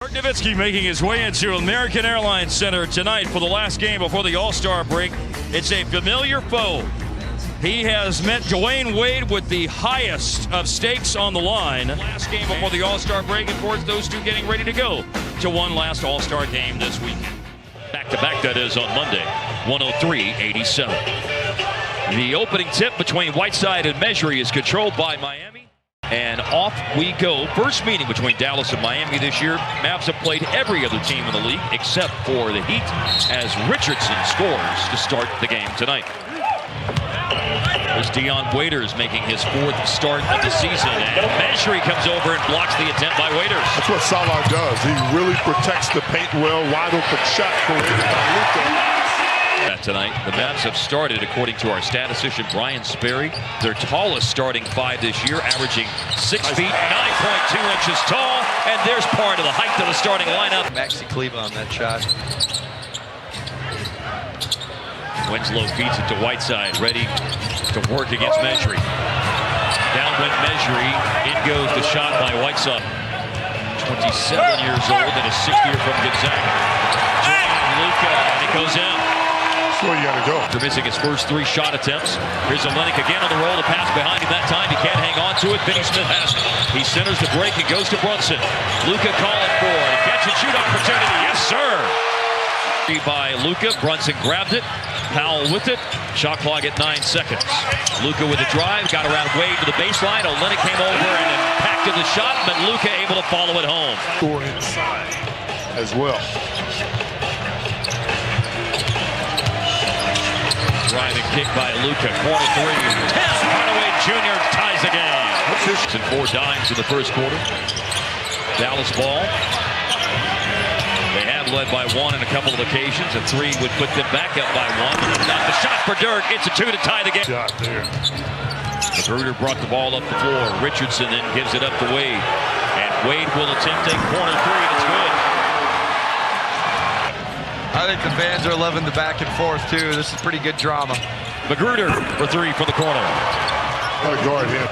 Dirk Nowitzki making his way into American Airlines Center tonight for the last game before the All-Star break. It's a familiar foe. He has met Dwayne Wade with the highest of stakes on the line. Last game before the All-Star break, of course, those two getting ready to go to one last All-Star game this weekend. Back-to-back, that is, on Monday, 103-87. The opening tip between Whiteside and Mejri is controlled by Miami. And off we go. First meeting between Dallas and Miami this year. Mavs have played every other team in the league except for the Heat as Richardson scores to start the game tonight. There's Dion Waiters making his fourth start of the season. And Mejri comes over and blocks the attempt by Waiters. That's what Salah does. He really protects the paint well. Wide open shot created by Luka. Tonight, the Mavs have started, according to our statistician Brian Sperry, their tallest starting five this year, averaging 6 feet, 9.2 inches tall, and there's part of the height of the starting lineup. Maxi Kleba on that shot. Winslow feeds it to Whiteside, ready to work against Mejri. Down went Mejri, in goes the shot by Whiteside. 27 years old and a sixth year from Gonzaga. Luka, and it goes in. That's where you gotta go. After missing his first 3 shot attempts. Here's Olynyk again on the roll. The pass behind him that time. He can't hang on to it. Finney Smith has it. He centers the break and goes to Brunson. Luka calling for it. Catch and shoot opportunity. Yes, sir. By Luka. Brunson grabbed it. Powell with it. Shot clock at 9 seconds. Luka with the drive. Got around Wade to the baseline. Olynyk came over and impacted the shot, but Luka able to follow it home. Score inside as well. Driving kick by Luka, corner 3. Tim Hardaway Jr. ties the game. And 4 dimes in the first quarter. Dallas ball. They have led by 1 on a couple of occasions. A 3 would put them back up by 1. Not the shot for Dirk. It's a 2 to tie the game. Shot there. Magruder brought the ball up the floor. Richardson then gives it up to Wade. And Wade will attempt a corner 3. It's good. I think the fans are loving the back and forth, too. This is pretty good drama. Magruder for 3 from the corner. Gotta guard him.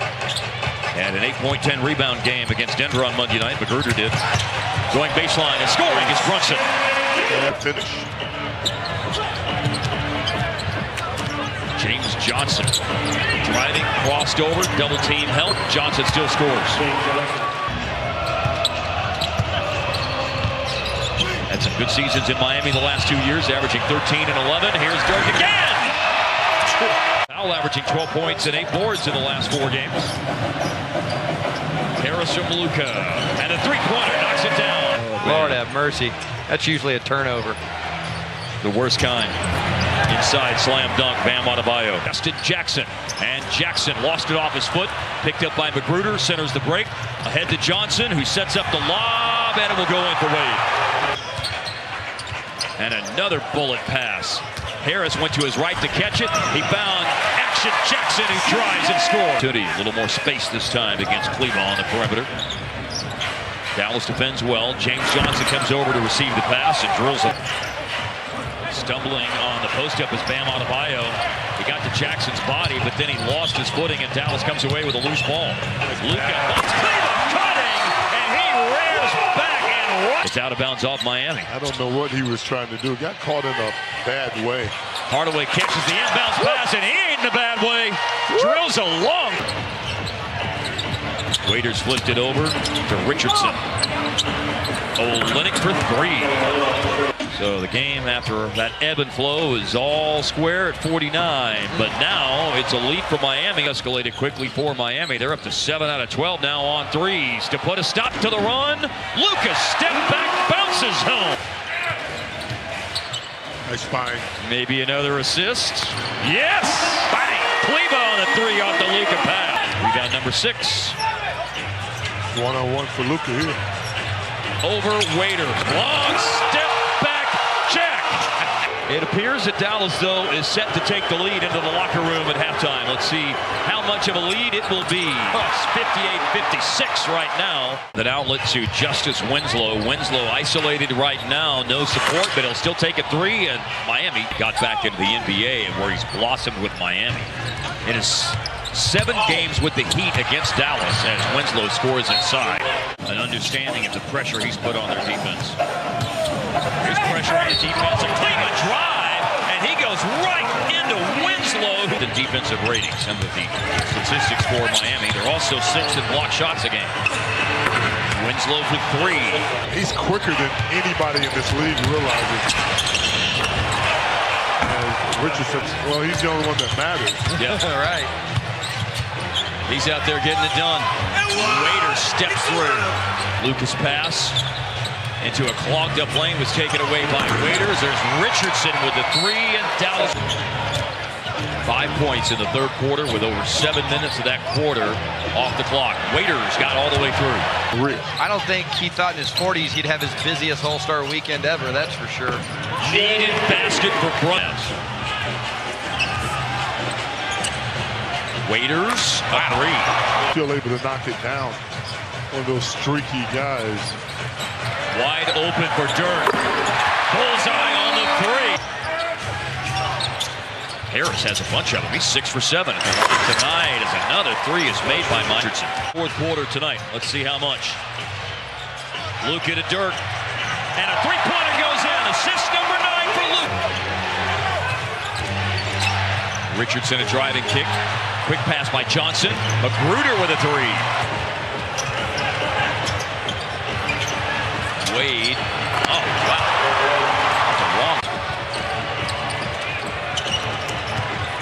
And an 8-point, 10 rebound game against Denver on Monday night. Magruder did. Going baseline and scoring is Brunson. And finish. James Johnson driving, crossed over, double team help. Johnson still scores. Had some good seasons in Miami the last 2 years, averaging 13 and 11. Here's Dirk again. Powell averaging 12 points and 8 boards in the last 4 games. Harris from Luka, and a 3-pointer knocks it down. Lord have mercy. That's usually a turnover. The worst kind. Inside slam dunk, Bam Adebayo. Justin Jackson, and Jackson lost it off his foot. Picked up by Magruder, centers the break. Ahead to Johnson, who sets up the lob, and it will go in for Wade. And another bullet pass. Harris went to his right to catch it. He found Action Jackson, who drives and scores. A little more space this time against Kleba on the perimeter. Dallas defends well. James Johnson comes over to receive the pass and drills it. Stumbling on the post-up is Bam Adebayo. He got to Jackson's body, but then he lost his footing, and Dallas comes away with a loose ball. Luka bucks Kleba, cutting, and he rears back and right. It's out of bounds off Miami. I don't know what he was trying to do. Got caught in a bad way. Hardaway catches the inbounds pass, and he ain't in a bad way. Drills a long. Waiters flipped it over to Richardson. Olynyk for 3. So the game after that ebb and flow is all square at 49. But now it's a lead for Miami. Escalated quickly for Miami. They're up to 7 out of 12 now on 3s. To put a stop to the run, Lucas step back, bounces home. Nice find. Maybe another assist. Yes! Bang! Kleba on the 3 off the Luka pass. Rebound number 6. 1-on-1 for Luka here. Over Waiters. Long step back check. It appears that Dallas, though, is set to take the lead into the locker room at halftime. Let's see how much of a lead it will be. It's 58-56 right now. That outlet to Justice Winslow. Winslow isolated right now. No support, but he'll still take a 3. And Miami got back into the NBA, and where he's blossomed with Miami. In his 7 games with the Heat against Dallas as Winslow scores inside. An understanding of the pressure he's put on their defense. Here's pressure on the defense. A Cleveland drive, and he goes right into Winslow. The defensive ratings and the statistics for Miami. They're also 6th in block shots a game. Winslow for 3. He's quicker than anybody in this league realizes. Richardson, well, he's the only one that matters. Yeah, right. He's out there getting it done. Waiters steps through. Lucas pass into a clogged up lane was taken away by Waiters. There's Richardson with the 3, and Dallas. 5 points in the third quarter with over 7 minutes of that quarter off the clock. Waiters got all the way through. I don't think he thought in his 40s he'd have his busiest All-Star weekend ever, that's for sure. Needed basket for Bryant. Waiters, a 3. Still able to knock it down. One of those streaky guys. Wide open for Dirk. Bullseye on the 3. Harris has a bunch of them. He's 6 for 7. Tonight as another 3 is made by Richardson. Fourth quarter tonight. Let's see how much. Luka to Dirk. And a 3-pointer goes in. Assist number 9 for Luka. Richardson a driving kick. Quick pass by Johnson. Magruder with a 3. Wade. Oh, wow. That's a wrong.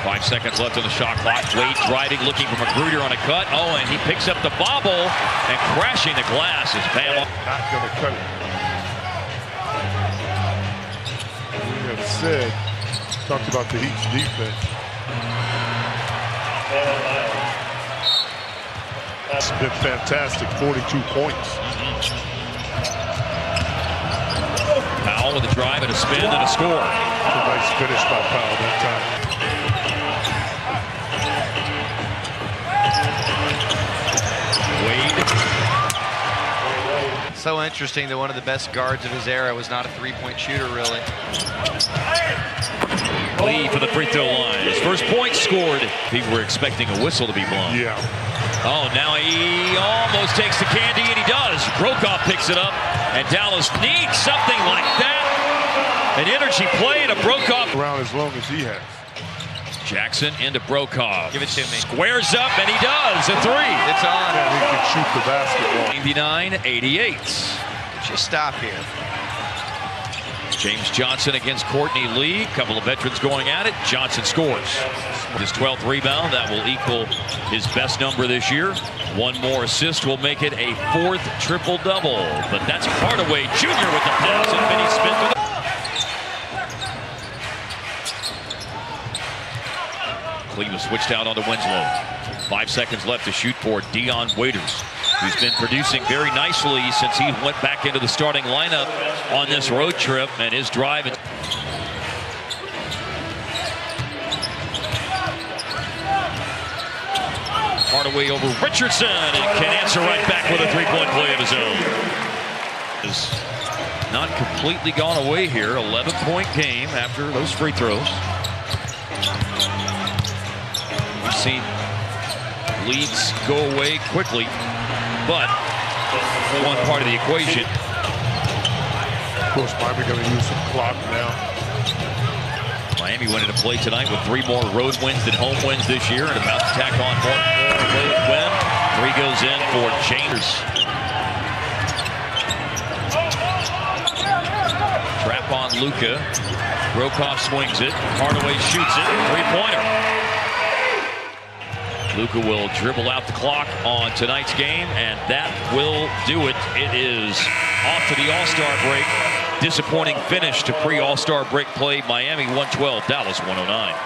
5 seconds left on the shot clock. Wade driving, looking for Magruder on a cut. Oh, and he picks up the bobble, and crashing the glass is Bam. Not going to cut it. We have said, talked about the Heat's defense. It's been fantastic, 42 points. Powell with a drive and a spin and a score. A nice finish by Powell that time. Wade. So interesting that one of the best guards of his era was not a 3-point shooter, really. Lee for the free throw line. His first point scored. People were expecting a whistle to be blown. Yeah. Oh, now he almost takes the candy, and he does. Brokaw picks it up, and Dallas needs something like that. An energy play and a Brokaw. Around as long as he has. Jackson into Brokaw. Give it to me. Squares up, and he does. A 3. It's on. Yeah, he can shoot the basketball. 99-88. Just stop here. James Johnson against Courtney Lee. Couple of veterans going at it. Johnson scores. His 12th rebound. That will equal his best number this year. One more assist will make it a 4th triple-double. But that's Hardaway Jr. with the pass, and Finney Smith with the... Cleveland switched out onto Winslow. 5 seconds left to shoot for Dion Waiters, who's been producing very nicely since he went back into the starting lineup on this road trip, and his drive. Hardaway over Richardson, and can answer right back with a 3-point play of his own. Is not completely gone away here. 11-point game after those free throws. We've seen leads go away quickly, but one part of the equation. Of course, Miami going to use some clock now. Miami went into play tonight with 3 more road wins than home wins this year, and about to tack on one more road win. 3 goes in for Chambers. Trap on Luka. Brokaw swings it. Hardaway shoots it. 3-pointer. Luka will dribble out the clock on tonight's game, and that will do it. It is off to the All-Star break. Disappointing finish to pre-All-Star break play. Miami 112, Dallas 109.